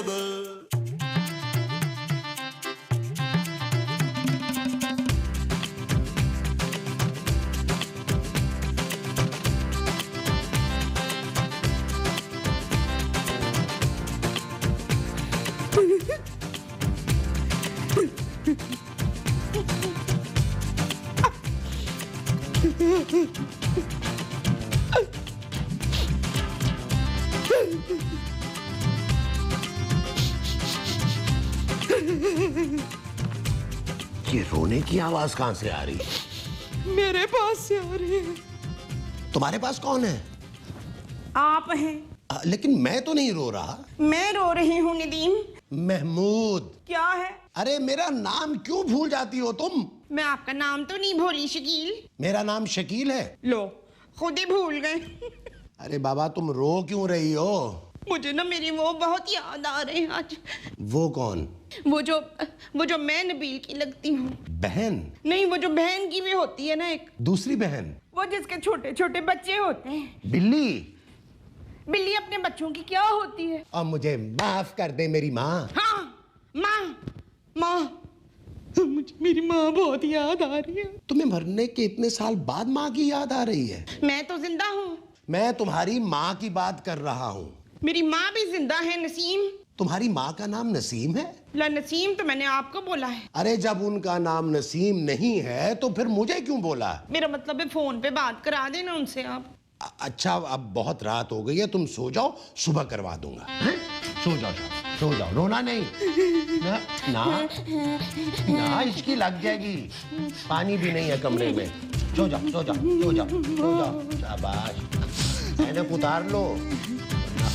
together. ये रोने की आवाज कहां से आ रही है? मेरे पास से आ रही है। तुम्हारे पास कौन है? आप हैं। लेकिन मैं तो नहीं रो रहा। मैं रो रही हूँ नदीम। महमूद। क्या है? अरे मेरा नाम क्यों भूल जाती हो तुम? मैं आपका नाम तो नहीं भूली शकील। मेरा नाम शकील है। लो खुद ही भूल गए। अरे बाबा तुम रो क्यों रही हो? मुझे ना मेरी वो बहुत याद आ रही है आज। वो कौन? वो जो मैं नबील की लगती हूँ। बहन? नहीं, वो जो बहन की भी होती है ना एक। दूसरी बहन? वो जिसके छोटे छोटे बच्चे होते हैं। बिल्ली? बिल्ली अपने बच्चों की क्या होती है? और मुझे माफ कर दे मेरी माँ। हाँ माँ। मुझे मेरी माँ बहुत याद आ रही है। तुम्हें मरने के इतने साल बाद माँ की याद आ रही है? मैं तो जिंदा हूँ। मैं तुम्हारी माँ की बात कर रहा हूँ। मेरी माँ भी जिंदा है नसीम। तुम्हारी माँ का नाम नसीम है? ला नसीम तो मैंने आपको बोला है। अरे जब उनका नाम नसीम नहीं है तो फिर मुझे क्यों बोला? मेरा मतलब है फोन पे बात करा देना उनसे आप। अच्छा अब बहुत रात हो गई है, तुम सो जाओ, सुबह करवा दूंगा। सो जाओ, रोना नहीं। ना इसकी लग जाएगी। पानी भी नहीं है कमरे में। सो जाओ। शाबाश। ऐनक उतार लो।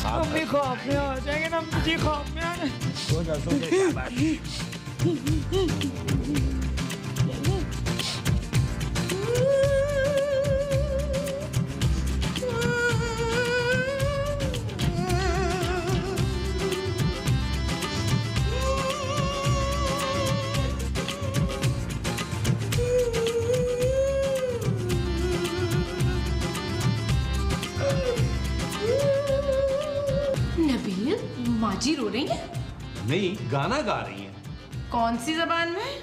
मम्मी ख्वाब में आ जाएंगे ना, मुझे ख्वाब में आ जाए। सो जा शाबाश। माजी रो रही है? नहीं, गाना गा रही हैं। कौन सी जबान में?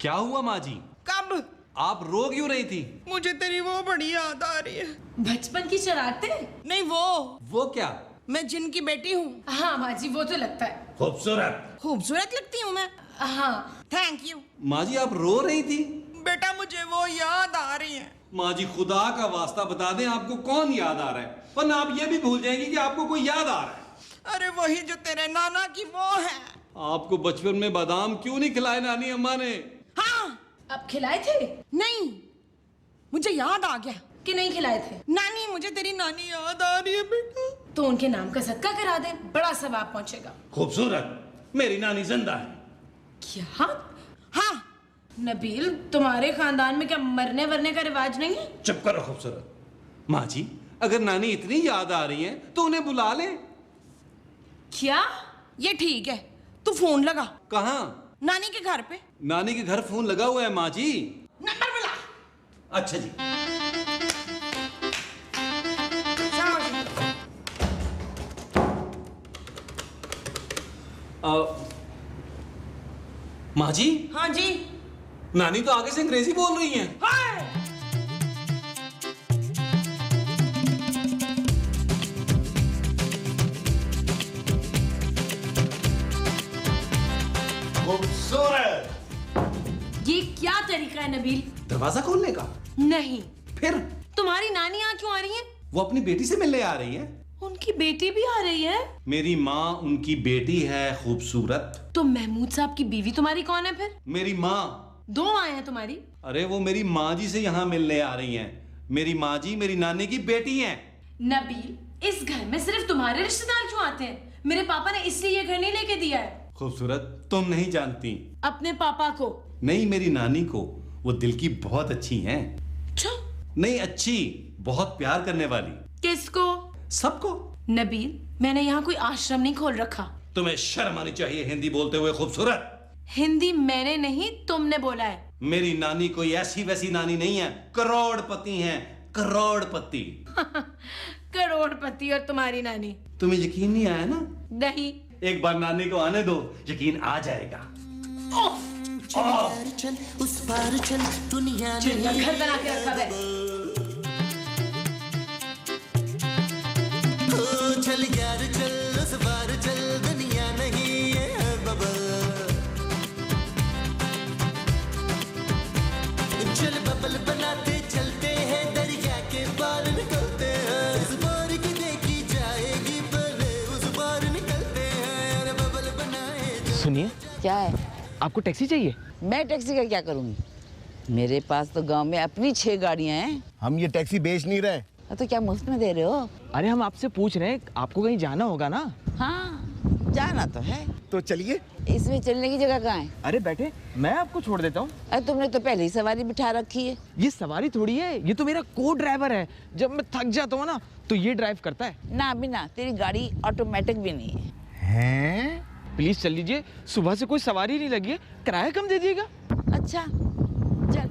क्या हुआ माँ जी? कब? आप रो क्यों रही थी? मुझे तेरी वो बड़ी याद आ रही है। बचपन की शरारतें? नहीं वो क्या? मैं जिन की बेटी हूँ। हाँ माजी वो तो लगता है। खूबसूरत लगती हूँ मैं। हाँ थैंक यू। माँ जी आप रो रही थी? बेटा मुझे वो याद आ रही है। माँ जी खुदा का वास्ता बता दें आपको कौन याद आ रहा है, वरना आप ये भी भूल जाएंगी कि आपको कोई याद आ रहा है। अरे वही जो तेरे नाना की वो है। आपको बचपन में बादाम क्यों नहीं खिलाए नानी अम्मा ने? हाँ। अब खिलाए थे? नहीं, मुझे याद आ गया कि नहीं खिलाए थे। नानी, मुझे तेरी नानी याद आ रही है बेटा। तो उनके नाम का सदका करा दे, बड़ा सवाब पहुंचेगा। खूबसूरत, मेरी नानी जिंदा है। क्या? हाँ। नबील तुम्हारे खानदान में क्या मरने वरने का रिवाज नहीं है? चुप करो खूबसूरत। माँ जी अगर नानी इतनी याद आ रही है तो उन्हें बुला ले। क्या? ये ठीक है, तू फोन लगा। कहाँ? नानी के घर पे। नानी के घर फोन लगा हुआ है माँ जी। नंबर बुला। अच्छा जी। माँ जी। हाँ जी। नानी तो आगे से अंग्रेजी बोल रही हैं। हाय। खूबसूरत। ये क्या तरीका है नबील? दरवाजा खोलने का? नहीं। फिर? तुम्हारी नानी यहाँ क्यों आ रही है? वो अपनी बेटी से मिलने आ रही है। उनकी बेटी भी आ रही है? मेरी माँ उनकी बेटी है खूबसूरत। तो महमूद साहब की बीवी तुम्हारी कौन है फिर? मेरी माँ। दो आए हैं तुम्हारी? अरे वो मेरी माँ जी से यहाँ मिलने आ रही हैं। मेरी माँ जी मेरी नानी की बेटी हैं। नबील इस घर में सिर्फ तुम्हारे रिश्तेदार क्यों आते हैं? मेरे पापा ने इसलिए ये घर नहीं लेके दिया है। खूबसूरत तुम नहीं जानती। अपने पापा को? नहीं मेरी नानी को। वो दिल की बहुत अच्छी हैं। अच्छा। नहीं अच्छी, बहुत प्यार करने वाली। किसको? सबको। नबील मैंने यहाँ कोई आश्रम नहीं खोल रखा। तुम्हें शर्म आनी चाहिए हिंदी बोलते हुए खूबसूरत। हिंदी मैंने नहीं तुमने बोला है। मेरी नानी कोई ऐसी वैसी नानी नहीं है, करोड़पति हैं, करोड़पति। करोड़पति और तुम्हारी नानी। तुम्हें यकीन नहीं आया ना? नहीं। एक बार नानी को आने दो, यकीन आ जाएगा। चल उस पार चल, दुनिया जिनका घर बना के रखा है। चल यार चल उस पार चल, दुनिया नहीं है बबल। चल बबल बनाते चलते हैं, दरिया के पार निकलते हैं। उस पार की देखी जाएगी पहले, उस पार निकलते हैं। अरे बबल बनाए। सुनिए, क्या है? आपको टैक्सी चाहिए? मैं टैक्सी का क्या करूंगी? मेरे पास तो गांव में अपनी 6 गाड़ियां हैं। हम ये टैक्सी बेच नहीं रहे। तो क्या मुफ्त में दे रहे हो? अरे हम आपसे पूछ रहे हैं, आपको कहीं जाना होगा ना? हाँ, जाना तो है। तो चलिए। इसमें चलने की जगह कहाँ है? अरे बैठे, मैं आपको छोड़ देता हूँ। अरे तुमने तो पहले ही सवारी बिठा रखी है। ये सवारी थोड़ी है, ये तो मेरा को ड्राइवर है। जब मैं थक जाता हूँ ना, तो ये ड्राइव करता है। ना बिना, तेरी गाड़ी ऑटोमेटिक भी नहीं है। हैं? प्लीज चल लीजिए, सुबह से कोई सवारी नहीं लगी है, किराया कम दे दिएगा। अच्छा चल।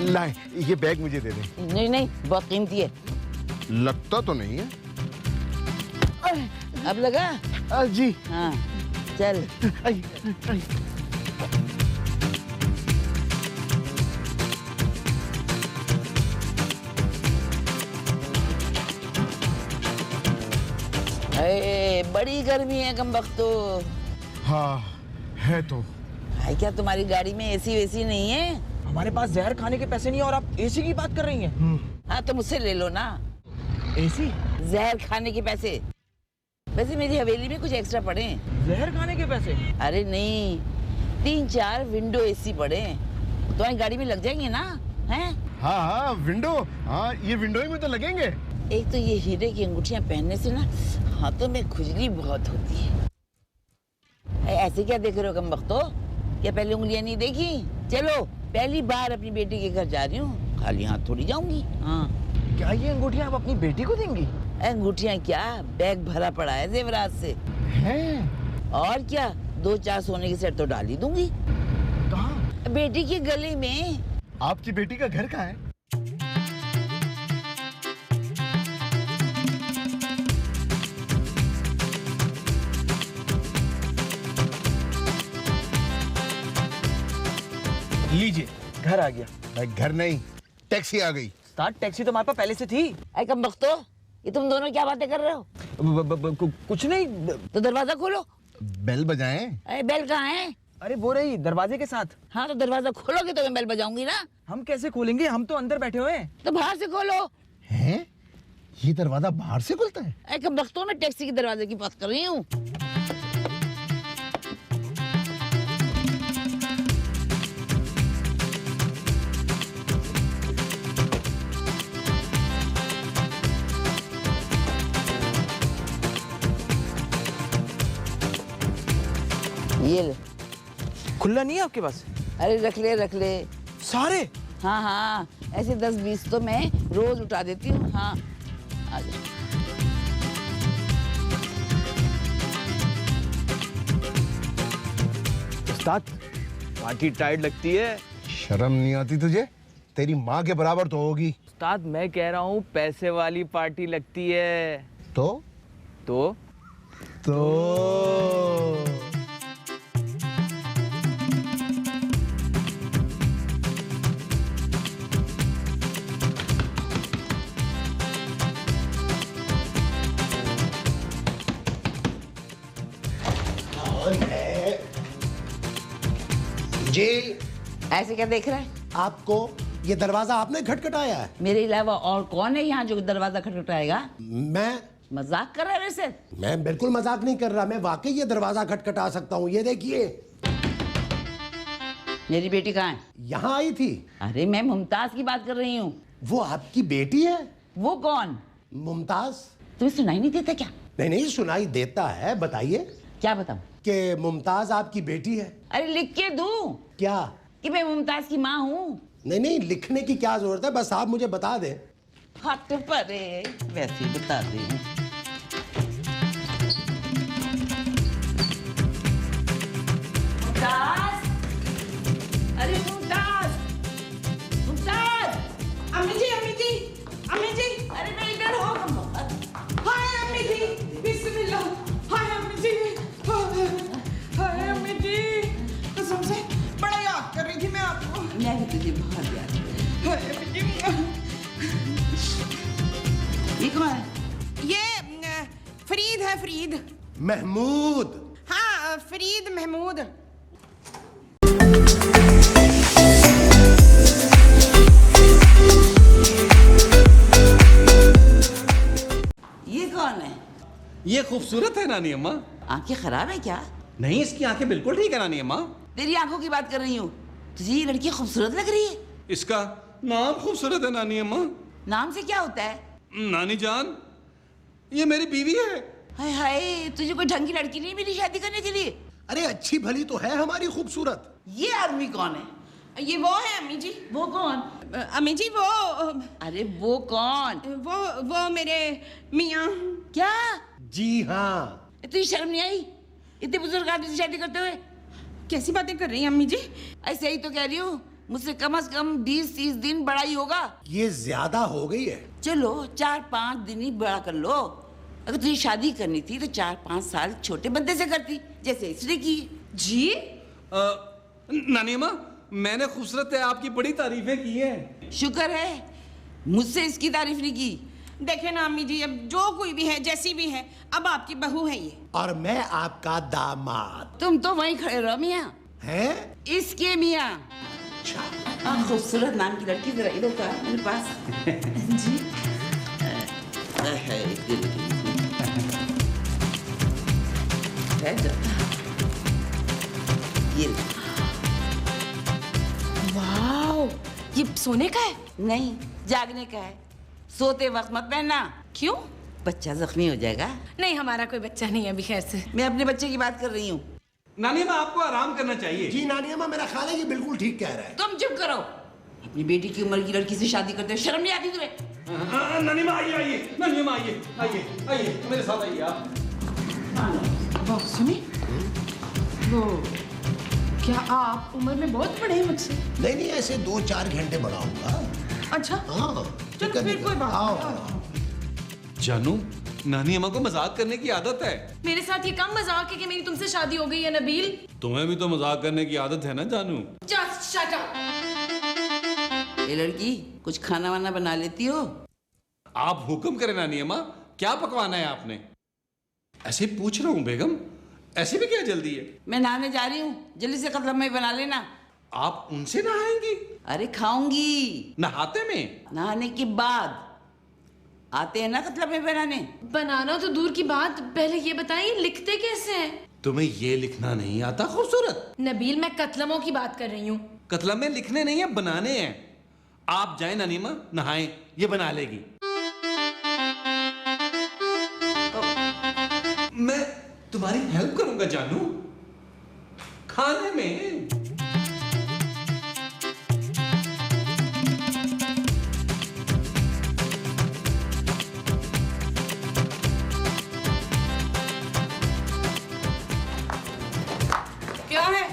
लाए, ये बैग मुझे दे दें। नहीं नहीं, बहुत कीमती है। लगता तो नहीं है। अब लगा? जी। हाँ चल। आई, आई। अरे बड़ी गर्मी है कमबख्तो। हाँ है तो। भाई क्या तुम्हारी गाड़ी में एसी वेसी नहीं है? हमारे पास जहर खाने के पैसे नहीं है और आप एसी की बात कर रही हैं। हाँ तो मुझसे ले लो ना एसी? जहर खाने के पैसे। वैसे मेरी हवेली में कुछ एक्स्ट्रा पड़े हैं। जहर खाने के पैसे? अरे नहीं, 3-4 विंडो एसी पड़े हैं, तुम्हारी गाड़ी में लग जाएंगे ना? हैं? हाँ हाँ विंडो, हाँ ये विंडो ही में तो लगेंगे। एक तो ये हीरे की अंगूठियां पहनने से ना हाथों में खुजली बहुत होती है। ऐसे क्या देख रहे हो कमबख्तो? क्या पहले उंगलियां नहीं देखी? चलो, पहली बार अपनी बेटी के घर जा रही हूँ, खाली हाथ थोड़ी जाऊंगी। हाँ। क्या ये अंगूठियां आप अपनी बेटी को देंगी? अंगूठियां क्या, बैग भरा पड़ा है जेवरात से। हैं? और क्या, 2-4 सोने के सेट तो डाल ही दूंगी। कहाँ? बेटी के गले में। आपकी बेटी का घर कहाँ है? लीजिए, घर आ गया। भाई घर नहीं, टैक्सी आ गई। स्टार्ट टैक्सी तो हमारे पास पहले से थी। ऐ कमबख्तो, ये तुम दोनों क्या बातें कर रहे हो? कुछ नहीं। तो दरवाजा खोलो। बेल बजाएं। अरे बेल कहाँ है? अरे वो रही दरवाजे के साथ। हाँ तो दरवाजा खोलोगे तो मैं बेल बजाऊंगी ना। हम कैसे खोलेंगे, हम तो अंदर बैठे हुए हैं। तो बाहर से खोलो। हैं? ये दरवाजा बाहर से खुलता है? ऐ कमबख्तो, मैं टैक्सी के दरवाजे की बात कर रही हूँ। ये ले। खुला नहीं है आपके पास? अरे रख ले। सारे? हाँ हाँ, ऐसे 10-20 तो मैं रोज उठा देती हूँ। हाँ आ जा। उस्ताद, पार्टी टाइट लगती है। शर्म नहीं आती तुझे? तेरी माँ के बराबर तो होगी। उस्ताद मैं कह रहा हूँ पैसे वाली पार्टी लगती है। तो जी। ऐसे क्या देख रहा है? आपको ये दरवाजा आपने खटखटाया है? मेरे अलावा और कौन है यहाँ जो दरवाजा खटखटाएगा? मैं मजाक कर रहा है वैसे? मैं बिल्कुल मजाक नहीं कर रहा, मैं वाकई ये दरवाजा खटखटा सकता हूँ। ये देखिए। मेरी बेटी कहाँ है? यहाँ आई थी। अरे मैं मुमताज की बात कर रही हूँ। वो आपकी बेटी है? वो कौन? मुमताज। तुम्हें सुनाई नहीं देता क्या? नहीं सुनाई देता है। बताइए। क्या बताऊं? कि मुमताज आपकी बेटी है। अरे लिख के दूं क्या? कि मैं मुमताज की माँ हूँ? नहीं लिखने की क्या जरूरत है, बस आप मुझे बता दें। हट परे, वैसे ही बता दे। मुमताज, अरे मुमताज, मुमताज। अम्मी जी, अम्मी जी, अम्मी जी। अरे मैं इधर हो हाय अम्मी जी, बिस्मिल्लाह। हाय अम्मी जी, हाय अम्मी जी। कसम से बड़ा याद कर रही थी मैं आपको। मैं भी तुझे बहुत याद कर रही हाय अम्मी जी। हूँ। ये कौन है? ये फरीद है, फरीद। महमूद। हाँ, फरीद महमूद। ये कौन है? ये खूबसूरत है नानी अम्मा। आंखें खराब है क्या? नहीं, इसकी आंखें बिल्कुल ठीक है नानी अम्मा। तेरी आंखों की बात कर रही हूँ। तुझे ये लड़की खूबसूरत लग रही है? इसका नाम खूबसूरत है नानी अम्मा। नाम से क्या होता है? नानी जान, ये मेरी बीवी है। हाय हाय, तुझे कोई ढंग की लड़की नहीं मिली शादी करने के लिए? अरे अच्छी भली तो है हमारी खूबसूरत। ये आदमी कौन है? ये वो है अम्मी जी। वो कौन? अम्मी जी वो अरे वो कौन? वो मेरे मियाँ। क्या? जी हाँ। तुझे शर्म नहीं आई इतने बुजुर्ग आदमी से शादी करते हुए? कैसी बातें कर रही हैं अम्मी जी? ऐसे ही तो कह रही हूँ, मुझसे कम से कम 20-30 दिन बड़ा ही होगा। ये ज्यादा हो गई है। चलो 4-5 दिन ही बड़ा कर लो। अगर तुझे शादी करनी थी तो 4-5 साल छोटे बंदे से करती, जैसे इसने की। जी नानी अम्मा, मैंने खूबसूरत है आपकी बड़ी तारीफें की हैं। शुक्र है मुझसे इसकी तारीफ नहीं की। देखे ना अम्मी जी, अब जो कोई भी है, जैसी भी है, अब आपकी बहू है ये। और मैं आपका दामाद। तुम तो वहीं खड़े रहो मियाँ। हैं? इसके मियाँ। खूबसूरत नाम की लड़की जरा इधर का मेरे पास। जी ये वाओ, ये सोने का है? नहीं, जागने का है। सोते वक्त मत पहनना। क्यों? बच्चा जख्मी हो जाएगा। नहीं, हमारा कोई बच्चा नहीं है अभी, खैर से। मैं अपने बच्चे की बात कर रही हूँ। नानी अम्मा, आपको आराम करना चाहिए। जी नानी अम्मा, मेरा ख्याल है ये बिल्कुल ठीक कह रहा है। तुम चुप करो। अपनी बेटी की उम्र की लड़की से शादी करते हो, शर्म नहीं आती तुम्हें? नानी अम्मा आइए, आइए। नानी अम्मा आइए, आइए, आइए, मेरे साथ आइए आप। वाह, सुनिए, वो क्या आप उम्र में बहुत बड़े हैं मुझसे? नहीं नहीं, ऐसे 2-4 घंटे बढ़ाऊंगा। अच्छा, हाँ चलो फिर कोई बात आओ। नहीं। जानू, नानी अम्मा को मजाक करने की आदत है। मेरे साथ ये कम मजाक है कि मेरी तुमसे शादी हो गई है नबील। तुम्हें भी तो मजाक करने की आदत है ना जानू। Just shut up. ये लड़की कुछ खाना वाना बना लेती हो? आप हुक्म करें नानी अम्मा, क्या पकवाना है आपने? ऐसे ही पूछ रहा हूँ बेगम, ऐसे भी क्या जल्दी है? मैं नहाने जा रही हूँ, जल्दी से कतला में बना लेना। आप उनसे नहाएंगी? अरे खाऊंगी नहाते में? नहाने के बाद। आते हैं ना कतला में बनाने। बनाना तो दूर की बात, पहले ये बताइए लिखते कैसे हैं? तुम्हें ये लिखना नहीं आता खूबसूरत? नबील, मैं कतलमों की बात कर रही हूँ। कतला में लिखने नहीं है, बनाने हैं। आप जाए नानी अम्मा, नहाएं, ये बना लेगी। मैं तुम्हारी हेल्प करूंगा जानू, खाने में। क्या है?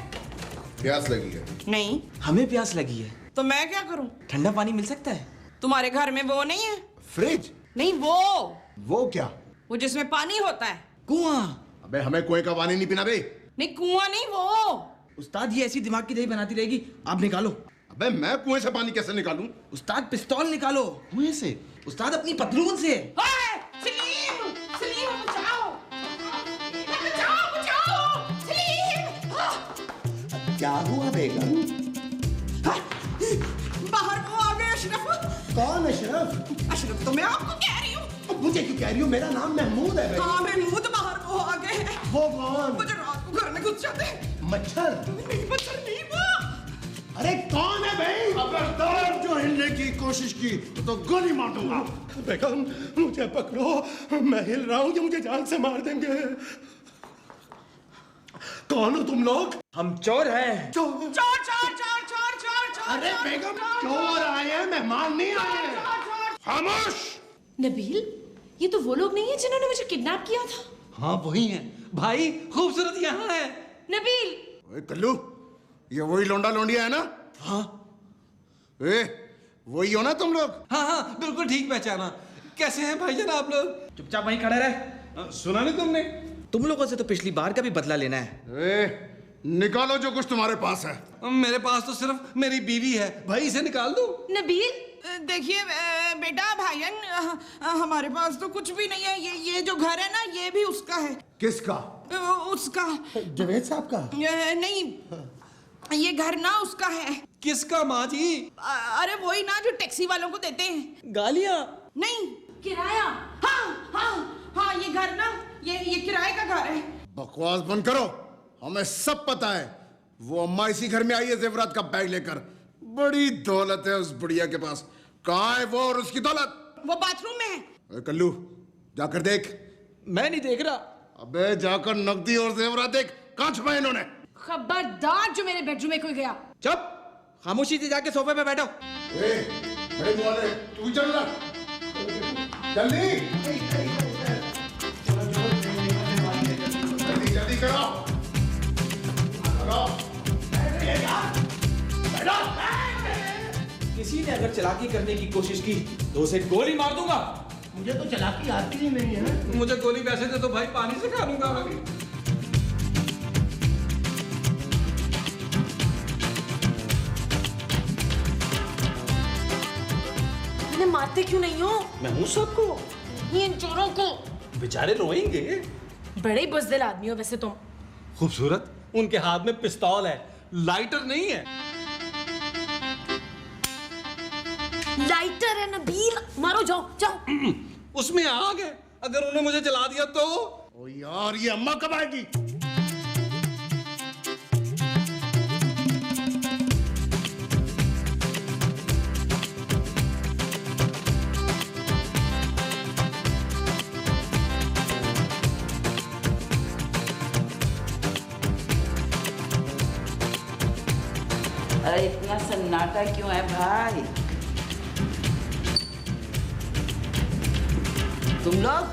प्यास लगी है। नहीं, हमें प्यास लगी है। तो मैं क्या करूं? ठंडा पानी मिल सकता है? तुम्हारे घर में वो नहीं है? फ्रिज? नहीं, वो क्या? वो जिसमें पानी होता है। कुआं। अबे हमें कुएं का पानी नहीं पीना बे। नहीं, कुआं नहीं, वो। उस्ताद, ये ऐसी दिमाग की दही बनाती रहेगी, आप निकालो। अबे मैं कुएं से पानी कैसे निकालूं? उस्ताद, पिस्तौल निकालो। कुएं से? उस्ताद, अपनी पतलून से। हाय, सलीम, सलीम बचाओ, बचाओ, बचाओ, सलीम। क्या हुआ बेगम? बाहर वो आ गए अशरफ। कौन अशरफ? अशरफ तो मैं आपको कह रही हूँ। अब मुझे क्यों कह रही हो? मेरा नाम महमूद है बेगम। हाँ, महमूद, बाहर वो आ गए हैं। वो कौन? वो जो रात को घर में घुस जाते हैं। मच्छर? नहीं, मच्छर नहीं, वो। अरे कौन है भाई? खबरदार जो हिलने की कोशिश की तो गोली मार दूंगा। बेगम मुझे पकड़ो, मैं हिल रहा हूँ, ये मुझे जान से मार देंगे। कौन हो तुम लोग? हम चोर हैं। चोर, चोर, चोर, चोर, चोर, चोर। अरे बेगम, चोर आए हैं, मेहमान नहीं आए हैं। खामोश। नबील, ये तो वो लोग नहीं है जिन्होंने मुझे किडनैप किया था। हाँ वही है भाई, खूबसूरत यहाँ है। नबील, ओए कल्लू, ये वही लौंडा लौंडिया है ना? हाँ। ए, वही हो ना तुम लोग? हाँ हाँ बिल्कुल ठीक पहचाना। कैसे हैं भाईजान आप लोग? चुपचाप वहीं खड़े रहे। सुना नहीं तुमने? तुम लोगों से तो पिछली बार का भी बदला लेना है। ए, निकालो जो कुछ तुम्हारे पास है। मेरे पास तो सिर्फ मेरी बीवी है, भाई इसे निकाल दो। नबील देखिए बेटा भाईजान हमारे पास तो कुछ भी नहीं है। ये जो घर है ना ये भी उसका है। किसका? उसका। जवेद साहब का? नहीं ये घर ना उसका है। किसका माँ जी? अरे वही ना जो टैक्सी वालों को देते हैं। गालियाँ? नहीं किराया। हाँ हाँ हाँ ये घर ना ये किराए का घर है। बकवास बंद करो, हमें सब पता है। वो अम्मा इसी घर में आई है जेवरात का बैग लेकर। बड़ी दौलत है उस बुढ़िया के पास। कहाँ है वो और उसकी दौलत? वो बाथरूम में है। ए, कल्लू जाकर देख। मैं नहीं देख रहा। अबे जाकर नकदी और जेवरात देख, कहाँ छुपाए इन्होंने? खबरदार जो मेरे बेडरूम में कोई गया। चुप, खामोशी से जाके सोफे पे बैठो। ए, बड़े मुँह वाले, तू चल रहा जल्दी जल्दी जल्दी करो। किसी ने अगर चालाकी करने की कोशिश की तो उसे गोली मार दूंगा। मुझे तो चालाकी आती ही नहीं है। मुझे गोली वैसे दे तो भाई पानी से खा लूंगा मैं। मैंने मारते क्यों नहीं हो? मैं हूँ सबको। ये इन चोरों को। बेचारे रोएंगे। बड़े ही बुज़दिल आदमी हो वैसे तुम। खूबसूरत, उनके हाथ में पिस्तौल है, लाइटर नहीं है। लाइटर है नबील, मारो जाओ जाओ। उसमें आग है, अगर उन्हें मुझे जला दिया तो? ओ यार ये अम्मा कब आएगी? अरे इतना सन्नाटा क्यों है भाई? तुम लोग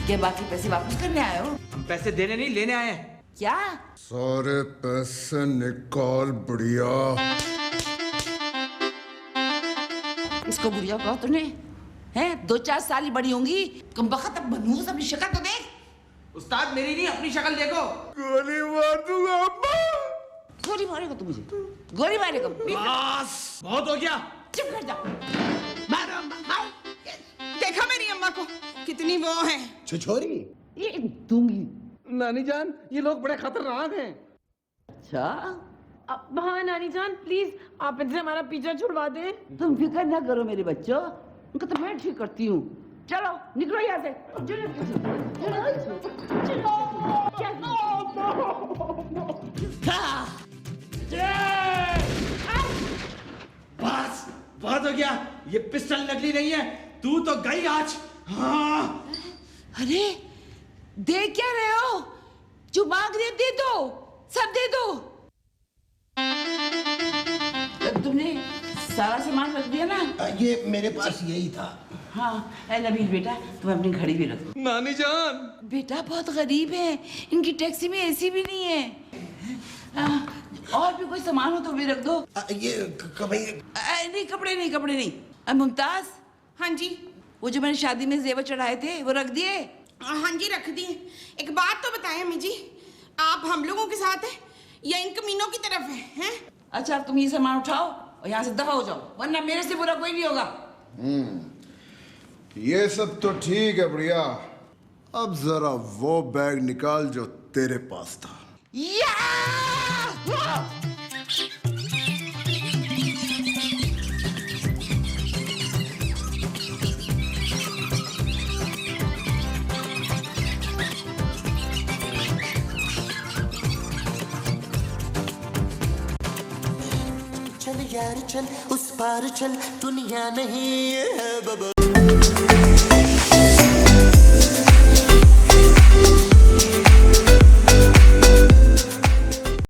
के बाकी पैसे वापस करने आए हो? हम पैसे देने नहीं लेने आए हैं। क्या? सारे पैसे निकाल बुढ़िया। इसको बुढ़िया कहो तूने? हैं 2-4 साल ही बड़ी होंगी। कम बखत अब बनूस अपनी शक्ल तो देख। उस्ताद मेरी नहीं अपनी शक्ल देखो। गोली मार दूंगा अम्मा। गोली मारेगा तू मुझे? गोली मारेगा? बस बहुत हो गया। चुप कर जा। मारो मारो। देखा मेरी अम्मा को कितनी वो है। छिछोरी ये दूंगी। नानी जान, ये लोग बड़े खतरनाक हैं। अच्छा हाँ नानी जान प्लीज आप इनसे हमारा पीछा छुड़वा दें। तुम फिक्र ना करो मेरे बच्चों, उनका तो मैं ठीक करती हूँ। चलो निकलो यहाँ से। बस बहुत हो गया। ये पिस्टल नकली नहीं है। तू तो गई आज। हाँ। अरे दे क्या रहे हो? जो मांग रहे दे दो, सब दे दो। तुमने सारा सामान रख दिया ना? ये मेरे पास यही था। हाँ नबील बेटा तुम अपनी घड़ी भी रखो। नानी जान, बेटा बहुत गरीब है, इनकी टैक्सी में एसी भी नहीं है। और भी कोई सामान हो तो भी रख दो। ये कभी नहीं कपड़े नहीं, कपड़े नहीं। मुमताज। हाँ जी। वो जो मैंने शादी में जेवर चढ़ाए थे वो रख दिए? हाँ जी रख दिए। एक बात तो बताएं अम्मी जी, आप हम लोगों के साथ है या इन कमीनों की तरफ है? अच्छा तुम ये सामान उठाओ और यहाँ से दफा हो जाओ, वरना मेरे से बुरा कोई नहीं होगा। ये सब तो ठीक है बढ़िया। अब जरा वो बैग निकाल जो तेरे पास था। चल यार चल उस पार चल, दुनिया नहीं है बाबा।